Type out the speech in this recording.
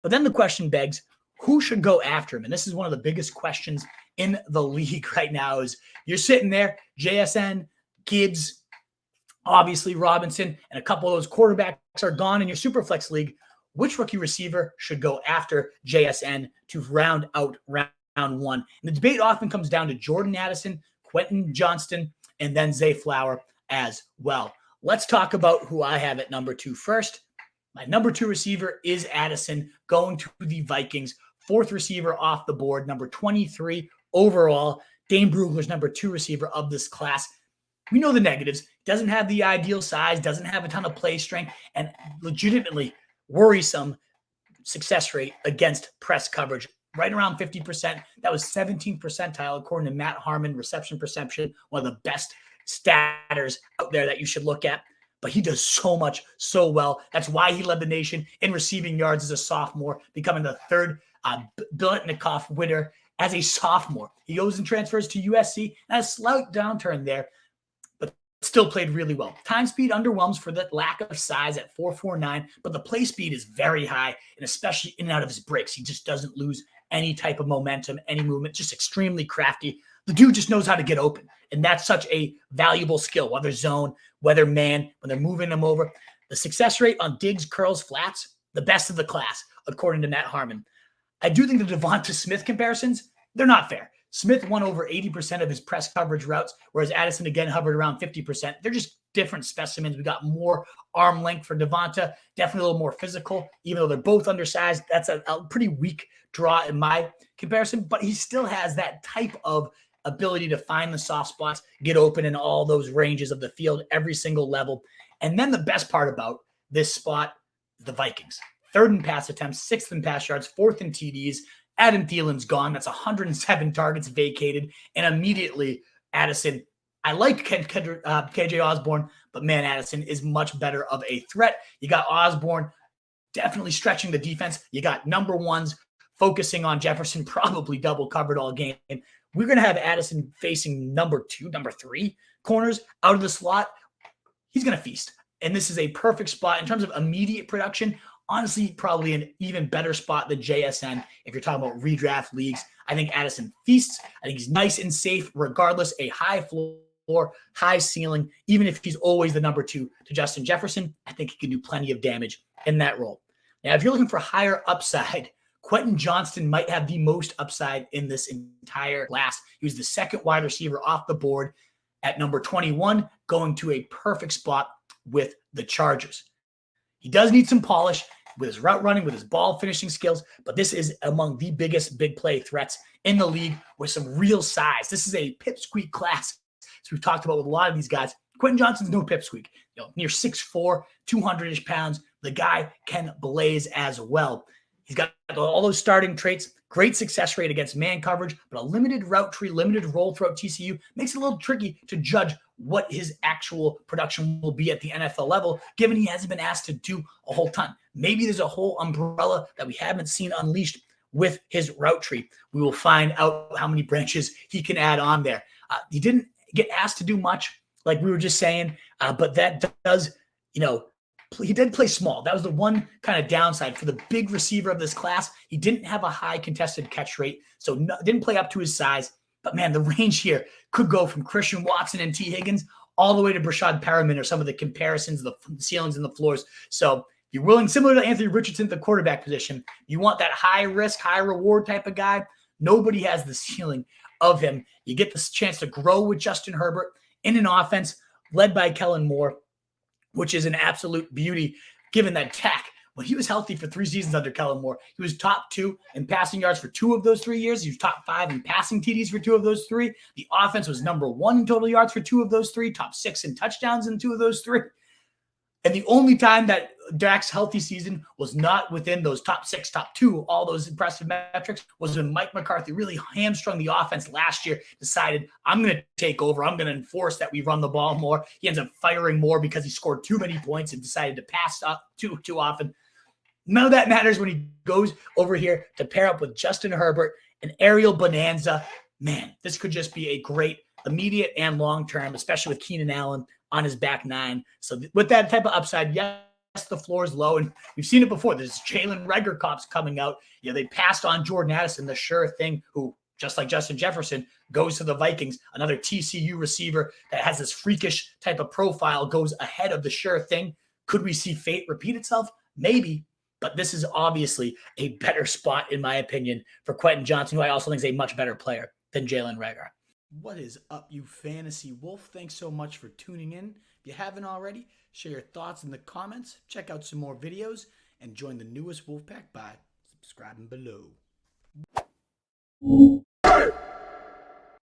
But then the question begs, who should go after him? And this is one of the biggest questions in the league right now is you're sitting there, JSN, Gibbs, obviously Robinson, and a couple of those quarterbacks are gone in your Superflex league. Which rookie receiver should go after JSN to round out round one? And the debate often comes down to Jordan Addison, Quentin Johnston, and then Zay Flower as well. Let's talk about who I have at number 2 first. My number 2 receiver is Addison, going to the Vikings. 4th receiver off the board, number 23 overall. Dane Brugler's number 2 receiver of this class. We know the negatives. Doesn't have the ideal size, doesn't have a ton of play strength, and legitimately worrisome success rate against press coverage, right around 50%. That was 17th percentile, according to Matt Harmon, reception perception, one of the best statters out there that you should look at. But he does so much, so well. That's why he led the nation in receiving yards as a sophomore, becoming the 3rd Biletnikoff winner as a sophomore. He goes and transfers to USC, and a slight downturn there, but still played really well. Time speed underwhelms for the lack of size at 4.49, but the play speed is very high, and especially in and out of his breaks. He just doesn't lose any type of momentum, any movement, just extremely crafty. The dude just knows how to get open, and that's such a valuable skill, whether zone, whether man, when they're moving him over. The success rate on digs, curls, flats, the best of the class, according to Matt Harmon. I do think the Devonta Smith comparisons, they're not fair. Smith won over 80% of his press coverage routes, whereas Addison, again, hovered around 50%. They're just different specimens. We got more arm length for Devonta, definitely a little more physical, even though they're both undersized. That's a pretty weak draw in my comparison, but he still has that type of ability to find the soft spots, get open in all those ranges of the field, every single level. And then the best part about this spot, the Vikings. 3rd in pass attempts, 6th in pass yards, 4th in TDs. Adam Thielen's gone. That's 107 targets vacated. And immediately, Addison, I like KJ Osborne, but man, Addison is much better of a threat. You got Osborne definitely stretching the defense. You got number ones focusing on Jefferson, probably double covered all game. We're going to have Addison facing number 2, number 3 corners out of the slot. He's going to feast. And this is a perfect spot in terms of immediate production. Honestly, probably an even better spot than JSN if you're talking about redraft leagues. I think Addison feasts. I think he's nice and safe, regardless, a high floor, high ceiling. Even if he's always the number 2 to Justin Jefferson, I think he can do plenty of damage in that role. Now, if you're looking for higher upside, Quentin Johnston might have the most upside in this entire class. He was the 2nd wide receiver off the board at number 21, going to a perfect spot with the Chargers. He does need some polish with his route running, with his ball finishing skills, but this is among the biggest big play threats in the league with some real size. This is a pipsqueak class, as we've talked about with a lot of these guys. Quentin Johnston's no pipsqueak. Near 6'4", 200-ish pounds. The guy can blaze as well. He's got all those starting traits, great success rate against man coverage, but a limited route tree, limited roll throughout TCU makes it a little tricky to judge what his actual production will be at the NFL level, given he hasn't been asked to do a whole ton. Maybe there's a whole umbrella that we haven't seen unleashed with his route tree. We will find out how many branches he can add on there. He didn't get asked to do much, like we were just saying, but that does, he did play small. That was the one kind of downside for the big receiver of this class. He didn't have a high contested catch rate, so didn't play up to his size. But man, the range here could go from Christian Watson and T. Higgins all the way to Brashad Perriman or some of the comparisons, the ceilings and the floors. So you're willing, similar to Anthony Richardson at the quarterback position, you want that high risk, high reward type of guy. Nobody has the ceiling of him. You get this chance to grow with Justin Herbert in an offense led by Kellen Moore, which is an absolute beauty given that Tech, when he was healthy for 3 seasons under Kellen Moore, he was top 2 in passing yards for 2 of those 3 years. He was top 5 in passing TDs for 2 of those 3. The offense was number 1 in total yards for 2 of those 3, top 6 in touchdowns in 2 of those 3. And the only time that Dak's healthy season was not within those top 6, top 2, all those impressive metrics, was when Mike McCarthy really hamstrung the offense last year, decided, I'm going to take over. I'm going to enforce that we run the ball more. He ends up firing more because he scored too many points and decided to pass up too often. None of that matters when he goes over here to pair up with Justin Herbert, an aerial bonanza. Man, this could just be a great immediate and long-term, especially with Keenan Allen on his back 9. So with that type of upside, yes, the floor is low, and we've seen it before. There's Jalen Reagor comps coming out. They passed on Jordan Addison, the sure thing, who, just like Justin Jefferson, goes to the Vikings. Another TCU receiver that has this freakish type of profile goes ahead of the sure thing. Could we see fate repeat itself? Maybe, but this is obviously a better spot, in my opinion, for Quentin Johnston, who I also think is a much better player than Jalen Reagor. What is up, you fantasy wolf? Thanks so much for tuning in. If you haven't already, share your thoughts in the comments, check out some more videos, and join the newest Wolfpack by subscribing below.